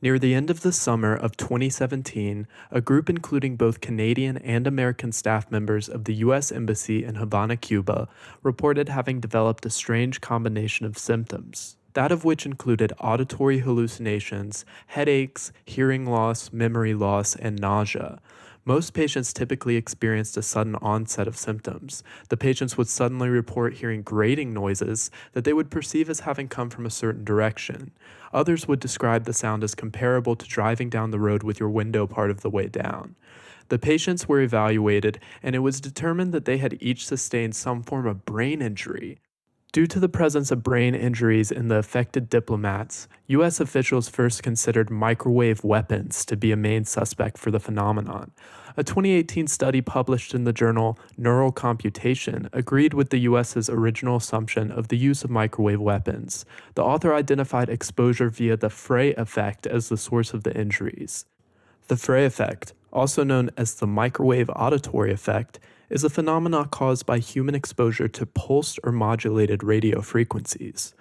Near the end of the summer of 2017, a group including both Canadian and American staff members of the U.S. Embassy in Havana, Cuba, reported having developed a strange combination of symptoms, that of which included auditory hallucinations, headaches, hearing loss, memory loss, and nausea. Most patients typically experienced a sudden onset of symptoms. The patients would suddenly report hearing grating noises that they would perceive as having come from a certain direction. Others would describe the sound as comparable to driving down the road with your window part of the way down. The patients were evaluated, and it was determined that they had each sustained some form of brain injury. Due to the presence of brain injuries in the affected diplomats, U.S. officials first considered microwave weapons to be a main suspect for the phenomenon. A 2018 study published in the journal Neural Computation agreed with the U.S.'s original assumption of the use of microwave weapons. The author identified exposure via the Frey effect as the source of the injuries. The Frey effect, also known as the microwave auditory effect, is a phenomenon caused by human exposure to pulsed or modulated radio frequencies.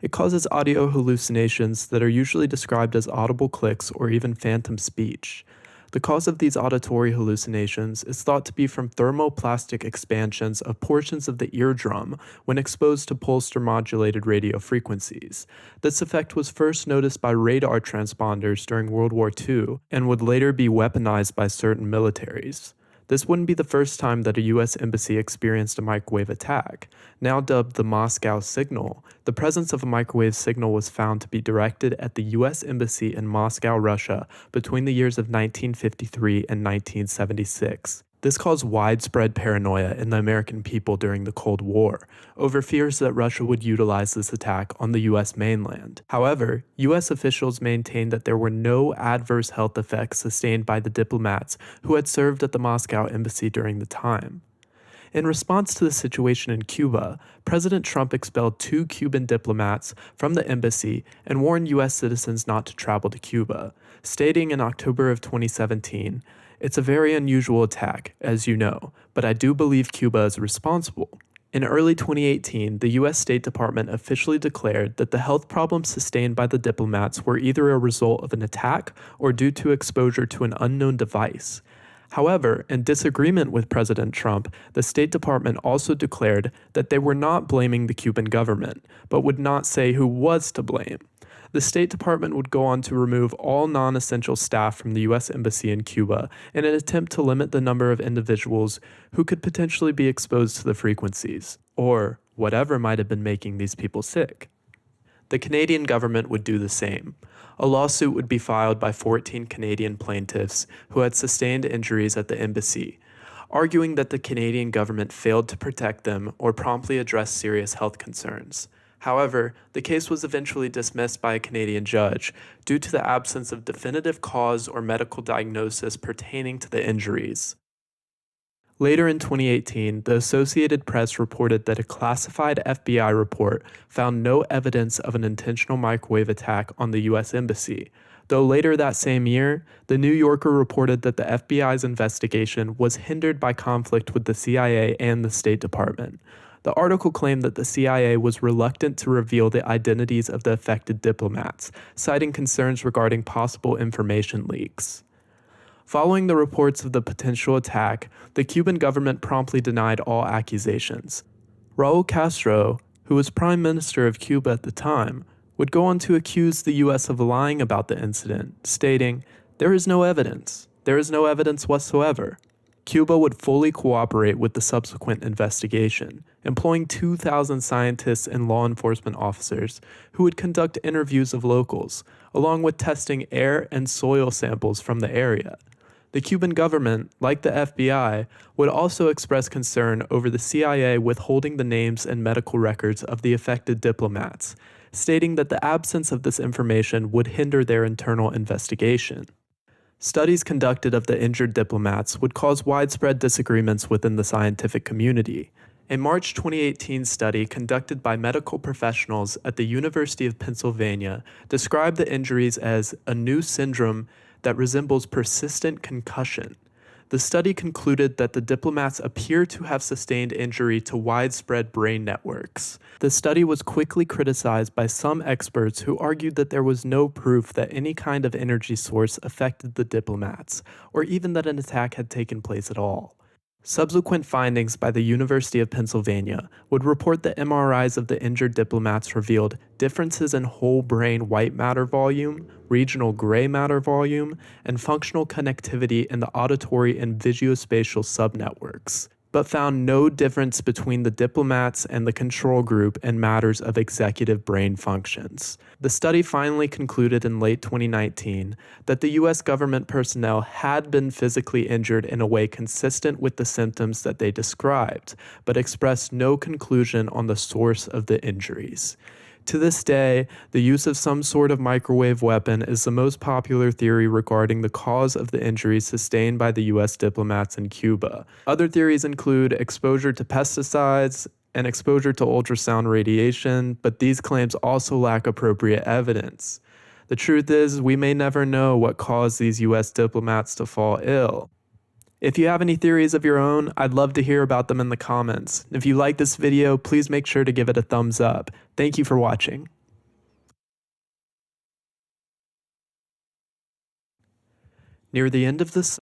It causes audio hallucinations that are usually described as audible clicks or even phantom speech. The cause of these auditory hallucinations is thought to be from thermoplastic expansions of portions of the eardrum when exposed to pulsed or modulated radio frequencies. This effect was first noticed by radar transponders during World War II and would later be weaponized by certain militaries. This wouldn't be the first time that a U.S. embassy experienced a microwave attack. Now dubbed the Moscow signal, the presence of a microwave signal was found to be directed at the U.S. embassy in Moscow, Russia, between the years of 1953 and 1976. This caused widespread paranoia in the American people during the Cold War, over fears that Russia would utilize this attack on the U.S. mainland. However, U.S. officials maintained that there were no adverse health effects sustained by the diplomats who had served at the Moscow embassy during the time. In response to the situation in Cuba, President Trump expelled 2 Cuban diplomats from the embassy and warned U.S. citizens not to travel to Cuba, stating in October of 2017, "It's a very unusual attack, as you know, but I do believe Cuba is responsible." In early 2018, the U.S. State Department officially declared that the health problems sustained by the diplomats were either a result of an attack or due to exposure to an unknown device. However, in disagreement with President Trump, the State Department also declared that they were not blaming the Cuban government, but would not say who was to blame. The State Department would go on to remove all non-essential staff from the U.S. Embassy in Cuba in an attempt to limit the number of individuals who could potentially be exposed to the frequencies, or whatever might have been making these people sick. The Canadian government would do the same. A lawsuit would be filed by 14 Canadian plaintiffs who had sustained injuries at the embassy, arguing that the Canadian government failed to protect them or promptly address serious health concerns. However, the case was eventually dismissed by a Canadian judge due to the absence of definitive cause or medical diagnosis pertaining to the injuries. Later in 2018, the Associated Press reported that a classified FBI report found no evidence of an intentional microwave attack on the U.S. Embassy, though later that same year, the New Yorker reported that the FBI's investigation was hindered by conflict with the CIA and the State Department. The article claimed that the CIA was reluctant to reveal the identities of the affected diplomats, citing concerns regarding possible information leaks. Following the reports of the potential attack, the Cuban government promptly denied all accusations. Raul Castro, who was Prime Minister of Cuba at the time, would go on to accuse the U.S. of lying about the incident, stating, "There is no evidence. There is no evidence whatsoever." Cuba would fully cooperate with the subsequent investigation, employing 2,000 scientists and law enforcement officers who would conduct interviews of locals, along with testing air and soil samples from the area. The Cuban government, like the FBI, would also express concern over the CIA withholding the names and medical records of the affected diplomats, stating that the absence of this information would hinder their internal investigation. Studies conducted of the injured diplomats would cause widespread disagreements within the scientific community. A March 2018 study conducted by medical professionals at the University of Pennsylvania described the injuries as a new syndrome that resembles persistent concussion. The study concluded that the diplomats appear to have sustained injury to widespread brain networks. The study was quickly criticized by some experts who argued that there was no proof that any kind of energy source affected the diplomats, or even that an attack had taken place at all. Subsequent findings by the University of Pennsylvania would report that MRIs of the injured diplomats revealed differences in whole brain white matter volume, regional gray matter volume, and functional connectivity in the auditory and visuospatial subnetworks, but found no difference between the diplomats and the control group in matters of executive brain functions. The study finally concluded in late 2019 that the U.S. government personnel had been physically injured in a way consistent with the symptoms that they described, but expressed no conclusion on the source of the injuries. To this day, the use of some sort of microwave weapon is the most popular theory regarding the cause of the injuries sustained by the U.S. diplomats in Cuba. Other theories include exposure to pesticides and exposure to ultrasound radiation, but these claims also lack appropriate evidence. The truth is, we may never know what caused these U.S. diplomats to fall ill. If you have any theories of your own, I'd love to hear about them in the comments. If you like this video, please make sure to give it a thumbs up. Thank you for watching. Near the end of this